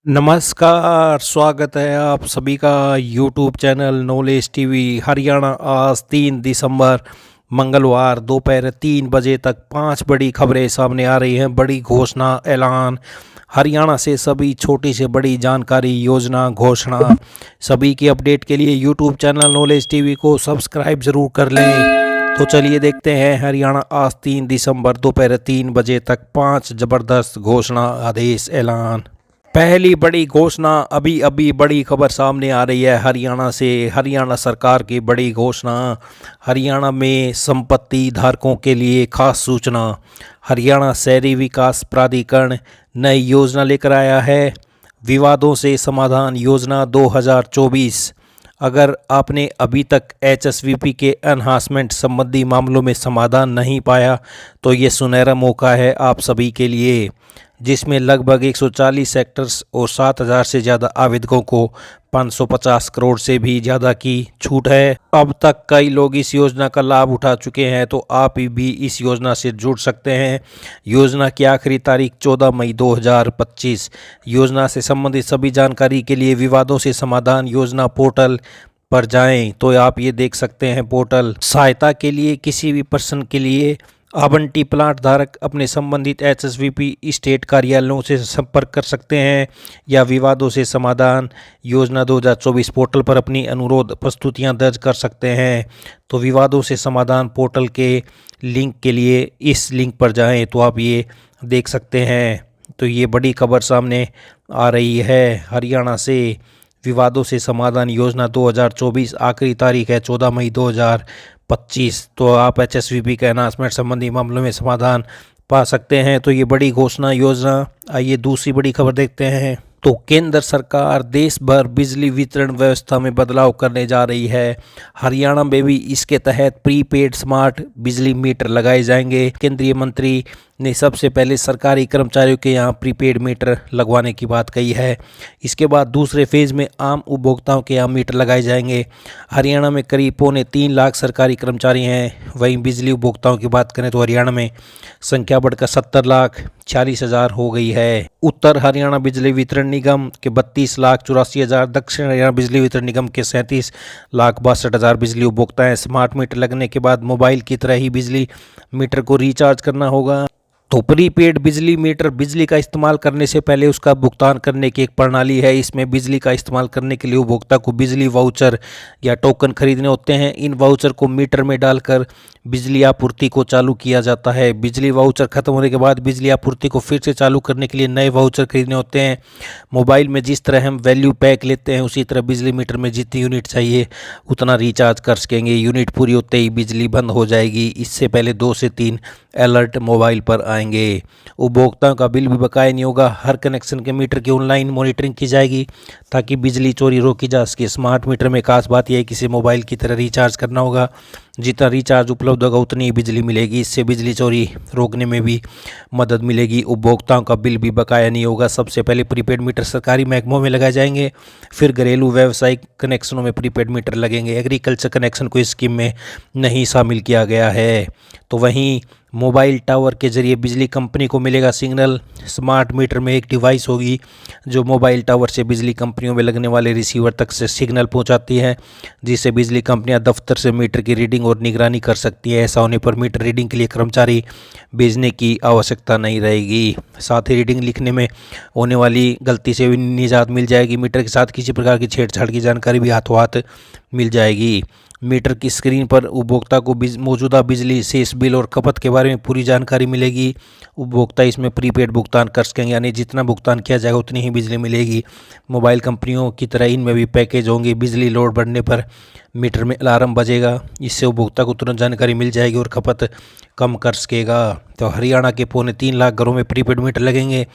नमस्कार, स्वागत है आप सभी का YouTube channel knowledge TV. Haryana आज 3 दिसंबर मंगलवार दोपहर 3 बजे तक 5 बड़ी खबरें सामने आ रही हैं। बड़ी घोषणा, ऐलान, हरियाणा से सभी छोटी से बड़ी जानकारी, योजना, घोषणा, सभी की अपडेट के लिए यूट्यूब चैनल नॉलेज टीवी को सब्सक्राइब ज़रूर कर लें। तो चलिए देखते हैं हरियाणा आज 3 दिसंबर दोपहर 3 बजे तक 5 ज़बरदस्त घोषणा, आदेश, ऐलान। पहली बड़ी घोषणा, अभी अभी बड़ी खबर सामने आ रही है हरियाणा से। हरियाणा सरकार की बड़ी घोषणा, हरियाणा में संपत्ति धारकों के लिए खास सूचना। हरियाणा शहरी विकास प्राधिकरण नई योजना लेकर आया है, विवादों से समाधान योजना 2024। अगर आपने अभी तक एचएसवीपी के एनहांसमेंट संबंधी मामलों में समाधान नहीं पाया तो ये सुनहरा मौका है आप सभी के लिए, जिसमें लगभग 140 सेक्टर्स और 7,000 से ज़्यादा आवेदकों को 550 करोड़ से भी ज़्यादा की छूट है। अब तक कई लोग इस योजना का लाभ उठा चुके हैं, तो आप भी इस योजना से जुड़ सकते हैं। योजना की आखिरी तारीख 14 मई 2025। योजना से संबंधित सभी जानकारी के लिए विवादों से समाधान योजना पोर्टल पर जाएं तो आप ये देख सकते हैं पोर्टल। सहायता के लिए किसी भी पर्सन के लिए आवंटी प्लाट धारक अपने संबंधित एचएसवीपी स्टेट कार्यालयों से संपर्क कर सकते हैं या विवादों से समाधान योजना 2024 पोर्टल पर अपनी अनुरोध प्रस्तुतियां दर्ज कर सकते हैं। तो विवादों से समाधान पोर्टल के लिंक के लिए इस लिंक पर जाएं तो आप ये देख सकते हैं। तो ये बड़ी खबर सामने आ रही है हरियाणा से। विवादों से समाधान योजना 2024, आखिरी तारीख है 14 मई 2025। तो आप एचएसवीपी के एनहांसमेंट संबंधी मामलों में समाधान पा सकते हैं। तो ये बड़ी घोषणा, योजना। आइए दूसरी बड़ी खबर देखते हैं। तो केंद्र सरकार देश भर बिजली वितरण व्यवस्था में बदलाव करने जा रही है। हरियाणा में भी इसके तहत प्रीपेड स्मार्ट बिजली मीटर लगाए जाएंगे। केंद्रीय मंत्री ने सबसे पहले सरकारी कर्मचारियों के यहाँ प्रीपेड मीटर लगवाने की बात कही है। इसके बाद दूसरे फेज में आम उपभोक्ताओं के यहाँ मीटर लगाए जाएंगे। हरियाणा में करीब 2.25 लाख सरकारी कर्मचारी हैं। वहीं बिजली उपभोक्ताओं की बात करें तो हरियाणा में संख्या बढ़कर 70,40,000 हो गई है। उत्तर हरियाणा बिजली वितरण निगम के 32,84,000, दक्षिण हरियाणा बिजली वितरण निगम के 37,62,000 बिजली उपभोक्ता हैं। स्मार्ट मीटर लगने के बाद मोबाइल की तरह ही बिजली मीटर को रिचार्ज करना होगा। तो प्रीपेड बिजली मीटर बिजली का इस्तेमाल करने से पहले उसका भुगतान करने की एक प्रणाली है। इसमें बिजली का इस्तेमाल करने के लिए उपभोक्ता को बिजली वाउचर या टोकन खरीदने होते हैं। इन वाउचर को मीटर में डालकर बिजली आपूर्ति को चालू किया जाता है। बिजली वाउचर खत्म होने के बाद बिजली आपूर्ति को फिर से चालू करने के लिए नए वाउचर खरीदने होते हैं। मोबाइल में जिस तरह हम वैल्यू पैक लेते हैं उसी तरह बिजली मीटर में जितनी यूनिट चाहिए उतना रिचार्ज कर सकेंगे। यूनिट पूरी होते ही बिजली बंद हो जाएगी। इससे पहले 2 से 3 अलर्ट मोबाइल पर आएंगे। उपभोक्ताओं का बिल भी बकाया नहीं होगा। हर कनेक्शन के मीटर की ऑनलाइन मॉनिटरिंग की जाएगी ताकि बिजली चोरी रोकी जा सके। स्मार्ट मीटर में खास बात यह है कि इसे मोबाइल की तरह रिचार्ज करना होगा। जितना रिचार्ज उपलब्ध होगा उतनी ही बिजली मिलेगी। इससे बिजली चोरी रोकने में भी मदद मिलेगी। उपभोक्ताओं का बिल भी बकाया नहीं होगा। सबसे पहले प्रीपेड मीटर सरकारी महकमों में लगाए जाएंगे, फिर घरेलू व्यावसायिक कनेक्शनों में प्रीपेड मीटर लगेंगे। एग्रीकल्चर कनेक्शन को इस स्कीम में नहीं शामिल किया गया है। तो वहीं मोबाइल टावर के जरिए बिजली कंपनी को मिलेगा सिग्नल। स्मार्ट मीटर में एक डिवाइस होगी जो मोबाइल टावर से बिजली कंपनियों में लगने वाले रिसीवर तक से सिग्नल पहुंचाती है, जिससे बिजली कंपनियां दफ्तर से मीटर की रीडिंग और निगरानी कर सकती है। ऐसा होने पर मीटर रीडिंग के लिए कर्मचारी भेजने की आवश्यकता नहीं रहेगी। साथ ही रीडिंग लिखने में होने वाली गलती से भी निजात मिल जाएगी। मीटर के साथ किसी प्रकार की छेड़छाड़ की जानकारी भी हाथों हाथ मिल जाएगी। मीटर की स्क्रीन पर उपभोक्ता को मौजूदा बिजली शेष बिल और खपत के बारे में पूरी जानकारी मिलेगी। उपभोक्ता इसमें प्रीपेड भुगतान कर सकेंगे, यानी जितना भुगतान किया जाएगा उतनी ही बिजली मिलेगी। मोबाइल कंपनियों की तरह इनमें भी पैकेज होंगे। बिजली लोड बढ़ने पर मीटर में अलार्म बजेगा। इससे उपभोक्ता को तुरंत जानकारी मिल जाएगी और खपत कम कर सकेगा। तो हरियाणा के 3.25 लाख घरों में प्रीपेड मीटर लगेंगे।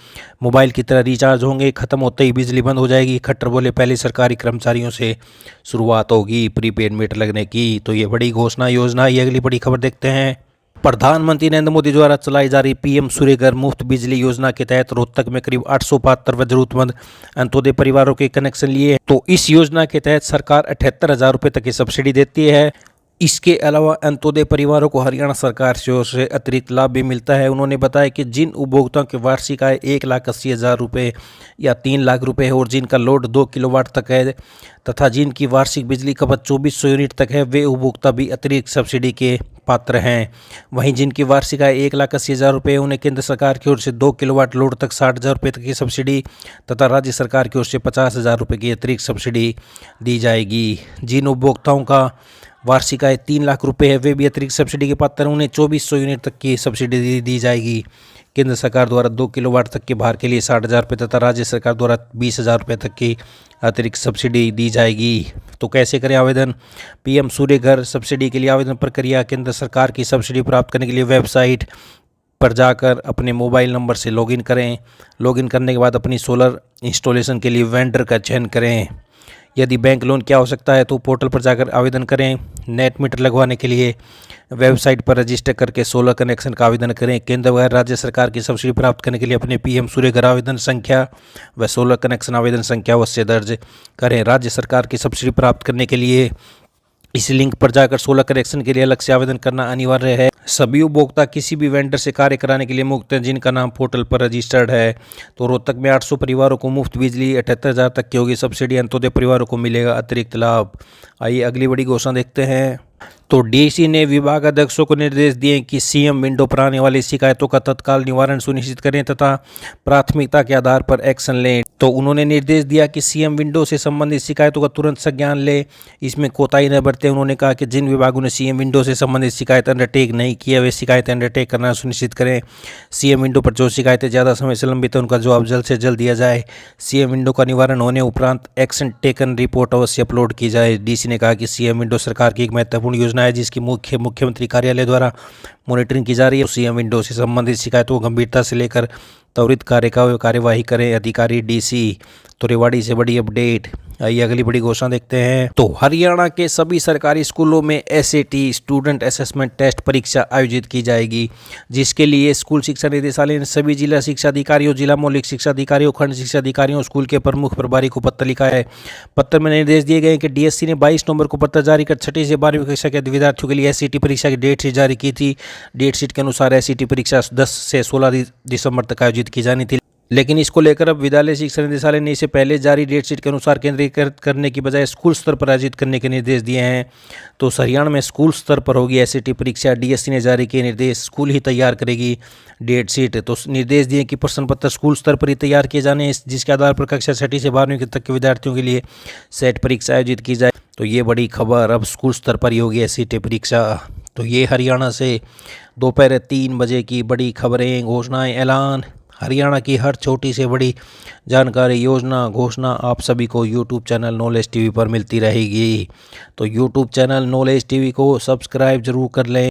मोबाइल की तरह रिचार्ज होंगे। खत्म होते ही बिजली बंद हो जाएगी। खट्टर बोले पहले सरकारी कर्मचारियों से शुरुआत होगी प्रीपेड मीटर लगने की। तो ये बड़ी घोषणा, योजना। ये अगली बड़ी खबर देखते हैं। प्रधानमंत्री नरेंद्र मोदी द्वारा चलाई जा रही पीएम सूर्यघर मुफ्त बिजली योजना के तहत रोहतक में करीब 872 जरूरतमंद अंत्योदय परिवारों के कनेक्शन लिए। तो इस योजना के तहत सरकार 78,000 रुपये तक की सब्सिडी देती है। इसके अलावा अंत्योदय परिवारों को हरियाणा सरकार की ओर से अतिरिक्त लाभ भी मिलता है। उन्होंने बताया कि जिन उपभोक्ताओं की वार्षिक आय 1,80,000 रुपये या 3 लाख रुपए है और जिनका लोड 2 किलोवाट तक है तथा जिनकी वार्षिक बिजली खपत 2400 यूनिट तक है, वे उपभोक्ता भी अतिरिक्त सब्सिडी के पात्र हैं। वहीं जिनकी वार्षिक आय 1,80,000 रुपये, उन्हें केंद्र सरकार की ओर से 2 किलोवाट लोड तक 60,000 रुपये तक की सब्सिडी तथा राज्य सरकार की ओर से 50,000 रुपये की अतिरिक्त सब्सिडी दी जाएगी। जिन उपभोक्ताओं का वार्षिक आय 3 लाख रुपए है, वे भी अतिरिक्त सब्सिडी के पात्र हैं। उन्हें 2400 यूनिट तक की सब्सिडी दी जाएगी। केंद्र सरकार द्वारा 2 किलोवाट तक के भार के लिए 60,000 रुपये तथा राज्य सरकार द्वारा 20,000 रुपये तक की अतिरिक्त सब्सिडी दी जाएगी। तो कैसे करें आवेदन? पीएम सूर्य घर सब्सिडी के लिए आवेदन प्रक्रिया: केंद्र सरकार की सब्सिडी प्राप्त करने के लिए वेबसाइट पर जाकर अपने मोबाइल नंबर से लॉगिन करें। लॉगिन करने के बाद अपनी सोलर इंस्टॉलेशन के लिए वेंडर का चयन करें। यदि बैंक लोन की आवश्यकता है तो पोर्टल पर जाकर आवेदन करें। नेट मीटर लगवाने के लिए वेबसाइट पर रजिस्टर करके सोलर कनेक्शन का आवेदन करें। केंद्र व राज्य सरकार की सब्सिडी प्राप्त करने के लिए अपने पीएम सूर्य घर आवेदन संख्या व सोलर कनेक्शन आवेदन संख्या अवश्य दर्ज करें। राज्य सरकार की सब्सिडी प्राप्त करने के लिए इस लिंक पर जाकर सोलर कनेक्शन के लिए अलग से आवेदन करना अनिवार्य है। सभी उपभोक्ता किसी भी वेंडर से कार्य कराने के लिए मुक्त हैं जिनका नाम पोर्टल पर रजिस्टर्ड है। तो रोहतक में 800 परिवारों को मुफ्त बिजली, 78,000 तक की होगी सब्सिडी। अंत्योदय परिवारों को मिलेगा अतिरिक्त लाभ। आइए अगली बड़ी घोषणा देखते हैं। तो डीसी ने विभाग अध्यक्षों को निर्देश दिए कि सीएम विंडो पर आने वाली शिकायतों का तत्काल निवारण सुनिश्चित करें तथा प्राथमिकता के आधार पर एक्शन लें। तो उन्होंने निर्देश दिया कि सीएम विंडो से संबंधित शिकायतों का तुरंत संज्ञान ले, इसमें कोताही न बरतें। उन्होंने कहा कि जिन विभागों ने सीएम विंडो से संबंधित शिकायत अंडरटेक नहीं किया, वे शिकायतें अंडरटेक करना सुनिश्चित करें। सीएम विंडो पर जो शिकायतें ज़्यादा समय से लंबित है, उनका जवाब जल्द से जल्द दिया जाए। सीएम विंडो का निवारण होने उपरांत एक्शन टेकन रिपोर्ट अवश्य अपलोड की जाए। डीसी ने कहा कि सीएम विंडो सरकार की एक महत्वपूर्ण योजना है जिसकी मुख्यमंत्री कार्यालय द्वारा मॉनिटरिंग की जा रही है। सीएम विंडो से संबंधित शिकायतों को गंभीरता से लेकर त्वरित कार्यवाही करें अधिकारी डीसी। तो रेवाड़ी से बड़ी अपडेट। आइए अगली बड़ी घोषणा देखते हैं। तो हरियाणा के सभी सरकारी स्कूलों में एसएटी स्टूडेंट असेसमेंट टेस्ट परीक्षा आयोजित की जाएगी, जिसके लिए स्कूल शिक्षा निदेशालय ने सभी जिला शिक्षा अधिकारियों, जिला मौलिक शिक्षा अधिकारियों, खंड शिक्षा अधिकारियों, स्कूल के प्रमुख प्रभारी को पत्र लिखा है। पत्र में निर्देश दिए गए कि डीएससी ने 22 नवंबर को पत्र जारी कर 6ठी से 12वीं कक्षा के विद्यार्थियों के लिए एसईटी परीक्षा की डेट शीट जारी की थी। डेट शीट के अनुसार एसईटी परीक्षा 10 से 16 दिसंबर तक आयोजित की जानी थी, लेकिन इसको लेकर अब विद्यालय शिक्षा निदेशालय ने इसे पहले जारी डेट शीट के अनुसार केंद्रीकृत करने की बजाय स्कूल स्तर पर आयोजित करने के निर्देश दिए हैं। तो हरियाणा में स्कूल स्तर पर होगी एसईटी परीक्षा। डीएससी ने जारी किए निर्देश, स्कूल ही तैयार करेगी डेट शीट। तो निर्देश दिए कि प्रश्न पत्र स्कूल स्तर पर ही तैयार किए जाने, जिसके आधार पर कक्षा 6ठी से 12वीं तक के विद्यार्थियों के लिए सेट परीक्षा आयोजित की जाए। तो ये बड़ी खबर, अब स्कूल स्तर पर ही होगी एसईटी परीक्षा। तो ये हरियाणा से दोपहर 3 बजे की बड़ी खबरें, घोषणाएं, ऐलान। हरियाणा की हर छोटी से बड़ी जानकारी, योजना, घोषणा आप सभी को यूट्यूब चैनल नॉलेज टीवी पर मिलती रहेगी। तो यूट्यूब चैनल नॉलेज टीवी को सब्सक्राइब जरूर कर लें।